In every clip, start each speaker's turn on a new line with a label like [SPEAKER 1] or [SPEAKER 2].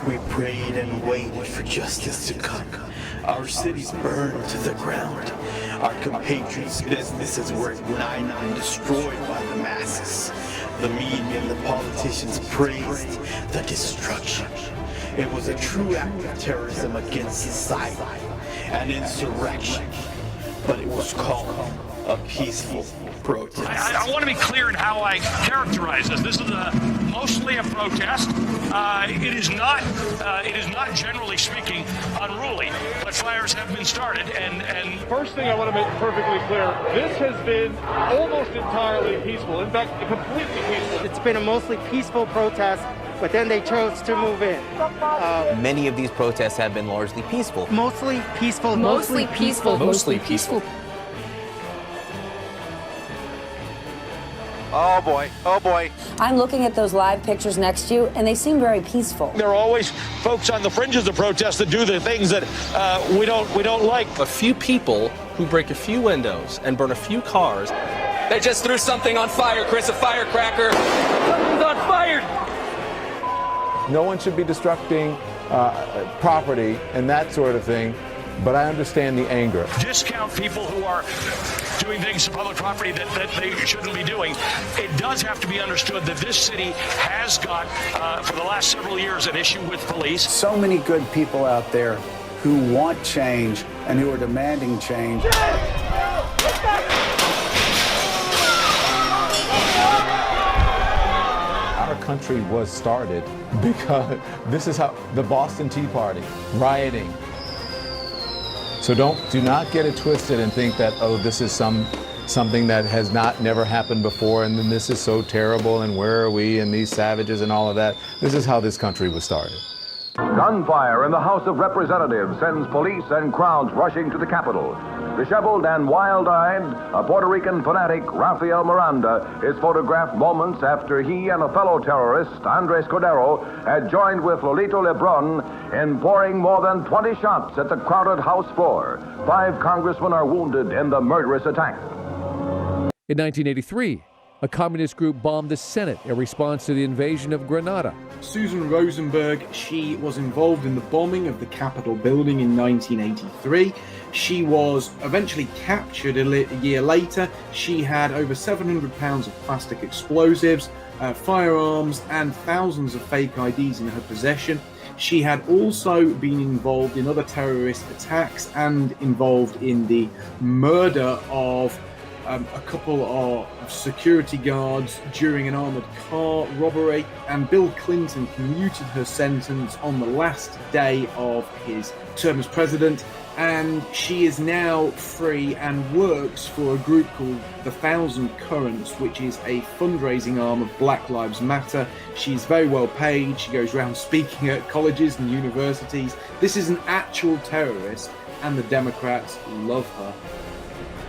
[SPEAKER 1] We prayed and waited for justice to come. Our cities burned to the ground. Our compatriots' businesses were ignited and destroyed by the masses. The media and the politicians praised the destruction. It was a true act of terrorism against society, an insurrection, but it was called a peaceful protest.
[SPEAKER 2] I want to be clear in how I characterize this. This is mostly a protest. It is not, generally speaking, unruly, but fires have been started. And
[SPEAKER 3] first thing I want to make perfectly clear: this has been almost entirely peaceful. In fact, completely peaceful.
[SPEAKER 4] It's been a mostly peaceful protest, but then they chose to move in.
[SPEAKER 5] Many of these protests have been largely peaceful.
[SPEAKER 4] Mostly peaceful.
[SPEAKER 6] Mostly peaceful.
[SPEAKER 5] Mostly peaceful.
[SPEAKER 7] Oh boy, oh boy.
[SPEAKER 6] I'm looking at those live pictures next to you, and they seem very peaceful.
[SPEAKER 2] there are always folks on the fringes of protest that do the things that we don't like.
[SPEAKER 8] A few people who break a few windows and burn a few cars.
[SPEAKER 9] They just threw something on fire, Chris, a firecracker. Something's on fire!
[SPEAKER 10] No one should be destructing property and that sort of thing, but I understand the anger.
[SPEAKER 2] Discount people who are doing things to public property that they shouldn't be doing. It does have to be understood that this city has got, for the last several years, an issue with police.
[SPEAKER 11] So many good people out there who want change and who are demanding change.
[SPEAKER 10] Our country was started because this is how the Boston Tea Party, rioting. So do not get it twisted and think that, oh, this is something that has never happened before, and then this is so terrible, and where are we, and these savages and all of that. This is how this country was started.
[SPEAKER 12] Gunfire in the House of Representatives sends police and crowds rushing to the Capitol. Disheveled and wild-eyed, a Puerto Rican fanatic, Rafael Miranda, is photographed moments after he and a fellow terrorist, Andres Cordero, had joined with Lolito Lebron in pouring more than 20 shots at the crowded House floor. 5 congressmen are wounded in the murderous attack.
[SPEAKER 13] In 1983, a communist group bombed the Senate in response to the invasion of Grenada.
[SPEAKER 3] Susan Rosenberg, she was involved in the bombing of the Capitol building in 1983. She was eventually captured a year later. She had over 700 pounds of plastic explosives, firearms, and thousands of fake IDs in her possession. She had also been involved in other terrorist attacks and involved in the murder of a couple of security guards during an armored car robbery, and Bill Clinton commuted her sentence on the last day of his term as president, and she is now free and works for a group called the Thousand Currents, which is a fundraising arm of Black Lives Matter. She's very well paid. She goes around speaking at colleges and universities. This is an actual terrorist, and the Democrats love her.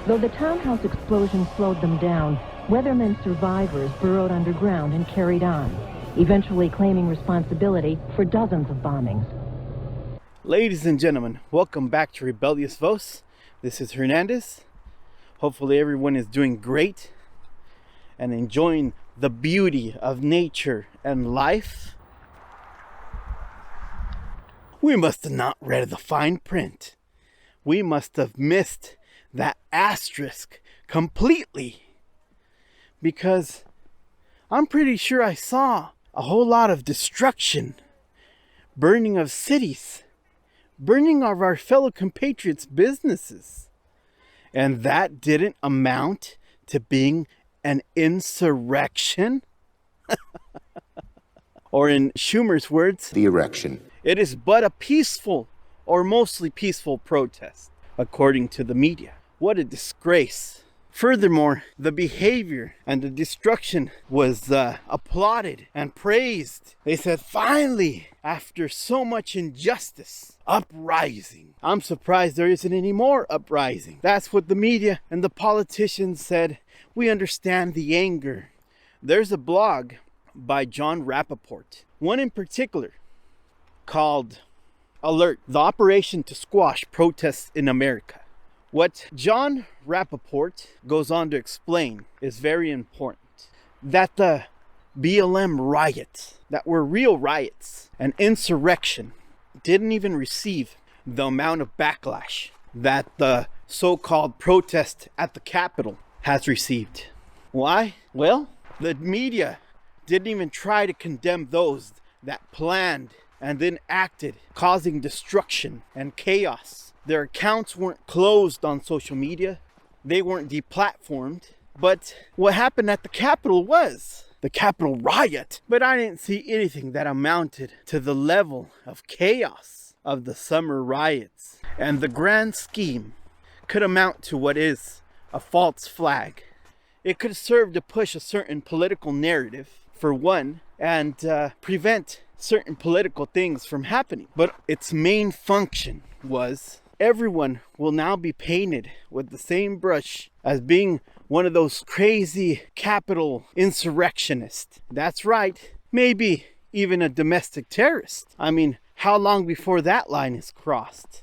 [SPEAKER 14] Though the townhouse explosion slowed them down, Weatherman survivors burrowed underground and carried on, eventually claiming responsibility for dozens of bombings.
[SPEAKER 4] Ladies and gentlemen, welcome back to Rebellious Voice. This is Hernandez. Hopefully everyone is doing great and enjoying the beauty of nature and life. We must have not read the fine print. We must have missed that asterisk completely, because I'm pretty sure I saw a whole lot of destruction, burning of cities, burning of our fellow compatriots' businesses, and that didn't amount to being an insurrection? Or in Schumer's words,
[SPEAKER 5] the erection.
[SPEAKER 4] It is but a peaceful or mostly peaceful protest, according to the media. What a disgrace. Furthermore, the behavior and the destruction was applauded and praised. They said, finally, after so much injustice, uprising. I'm surprised there isn't any more uprising. That's what the media and the politicians said. We understand the anger. There's a blog by John Rappaport, one in particular, called Alert, the Operation to Squash Protests in America. What John Rappaport goes on to explain is very important. That the BLM riots that were real riots and insurrection didn't even receive the amount of backlash that the so-called protest at the Capitol has received. Why? Well, the media didn't even try to condemn those that planned and then acted, causing destruction and chaos. Their accounts weren't closed on social media. They weren't deplatformed. But what happened at the Capitol was the Capitol riot. But I didn't see anything that amounted to the level of chaos of the summer riots. And the grand scheme could amount to what is a false flag. It could serve to push a certain political narrative, for one, and prevent certain political things from happening. But its main function was everyone will now be painted with the same brush as being one of those crazy Capitol insurrectionists. That's right, maybe even a domestic terrorist. I mean, how long before that line is crossed?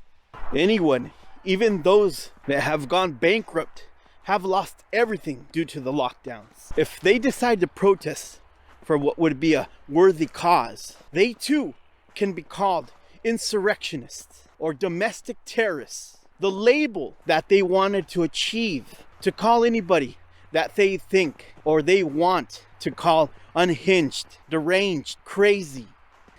[SPEAKER 4] Anyone, even those that have gone bankrupt, have lost everything due to the lockdowns. If they decide to protest for what would be a worthy cause, they too can be called insurrectionists or domestic terrorists. The label that they wanted to achieve, to call anybody that they think or they want to call unhinged, deranged, crazy,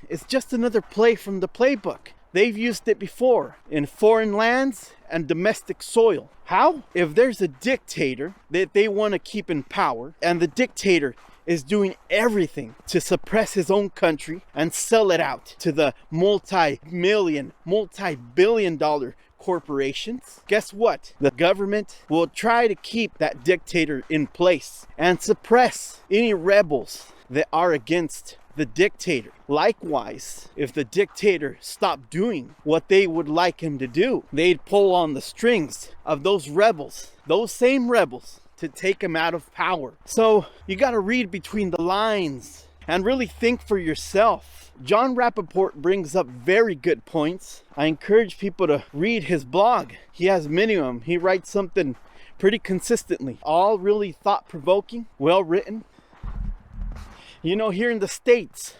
[SPEAKER 4] it's just another play from the playbook. They've used it before in foreign lands and domestic soil. How? If there's a dictator that they want to keep in power, and the dictator is doing everything to suppress his own country and sell it out to the multi-million, multi-billion dollar corporations, guess what? The government will try to keep that dictator in place and suppress any rebels that are against the dictator. Likewise, if the dictator stopped doing what they would like him to do, they'd pull on the strings of those rebels, those same rebels, to take him out of power. So you got to read between the lines and really think for yourself. John Rappaport brings up very good points. I encourage people to read his blog. He has many of them. He writes something pretty consistently, all really thought-provoking, well written. You know, here in the States,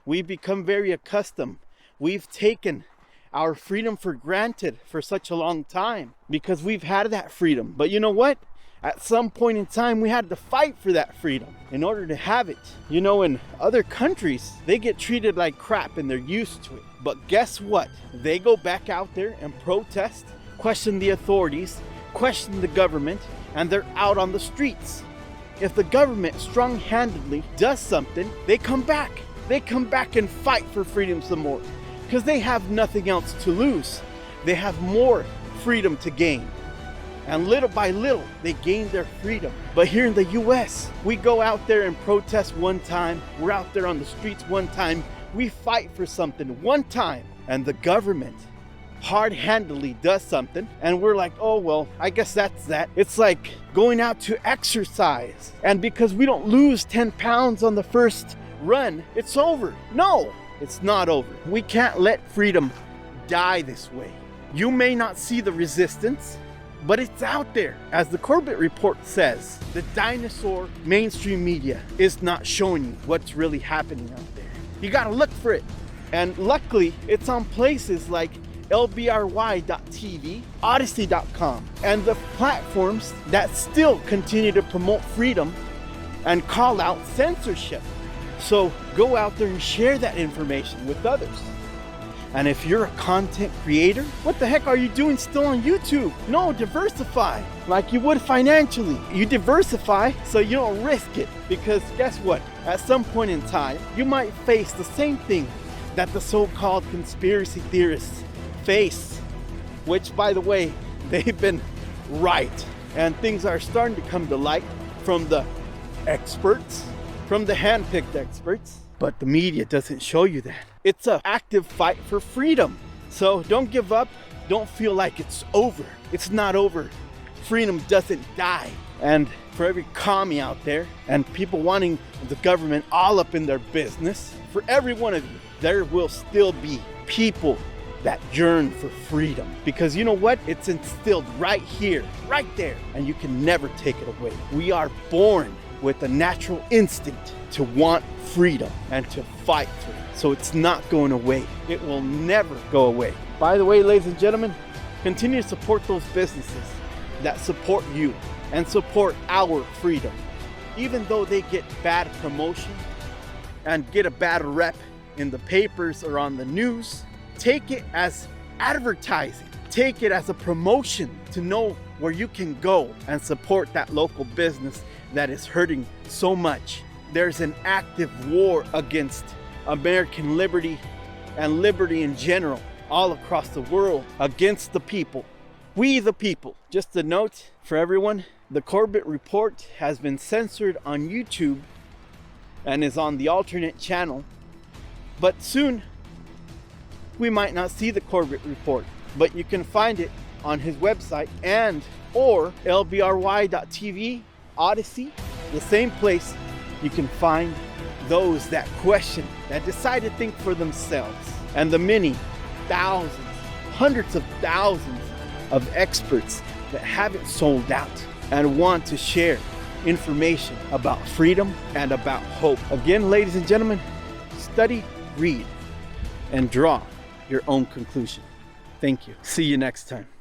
[SPEAKER 4] we've become very accustomed. We've taken our freedom for granted for such a long time because we've had that freedom. But you know what? At some point in time, we had to fight for that freedom in order to have it. You know, in other countries, they get treated like crap and they're used to it. But guess what? They go back out there and protest, question the authorities, question the government, and they're out on the streets. If the government strong-handedly does something, they come back. They come back and fight for freedom some more because they have nothing else to lose. They have more freedom to gain. And little by little, they gain their freedom. But here in the US, we go out there and protest one time. We're out there on the streets one time. We fight for something one time. And the government hard-handedly does something. And we're like, oh, well, I guess that's that. It's like going out to exercise. And because we don't lose 10 pounds on the first run, it's over. No, it's not over. We can't let freedom die this way. You may not see the resistance, but it's out there. As the Corbett report says, the dinosaur mainstream media is not showing you what's really happening out there. You gotta look for it. And luckily, it's on places like LBRY.TV, Odysee.com, and the platforms that still continue to promote freedom and call out censorship. So go out there and share that information with others. And if you're a content creator, what the heck are you doing still on YouTube? No, diversify like you would financially. You diversify so you don't risk it, because guess what? At some point in time, you might face the same thing that the so-called conspiracy theorists face, which, by the way, they've been right. And things are starting to come to light from the experts, from the hand-picked experts. But the media doesn't show you that. It's an active fight for freedom. So don't give up. Don't feel like it's over. It's not over. Freedom doesn't die. And for every commie out there and people wanting the government all up in their business, for every one of you, there will still be people that yearn for freedom. Because you know what? It's instilled right here, right there, and you can never take it away. We are born with a natural instinct to want freedom and to fight for it. So it's not going away. It will never go away. By the way, ladies and gentlemen, continue to support those businesses that support you and support our freedom. Even though they get bad promotion and get a bad rep in the papers or on the news, take it as advertising. Take it as a promotion to know where you can go and support that local business that is hurting so much. There's an active war against American liberty and liberty in general all across the world against the people. We the people. Just a note for everyone, the Corbett Report has been censored on YouTube and is on the alternate channel. But soon, we might not see the Corbett Report, but you can find it on his website and or LBRY.TV, Odysee, the same place you can find those that question, that decide to think for themselves, and the many thousands, hundreds of thousands of experts that haven't sold out and want to share information about freedom and about hope. Again, ladies and gentlemen, study, read, and draw your own conclusion. Thank you. See you next time.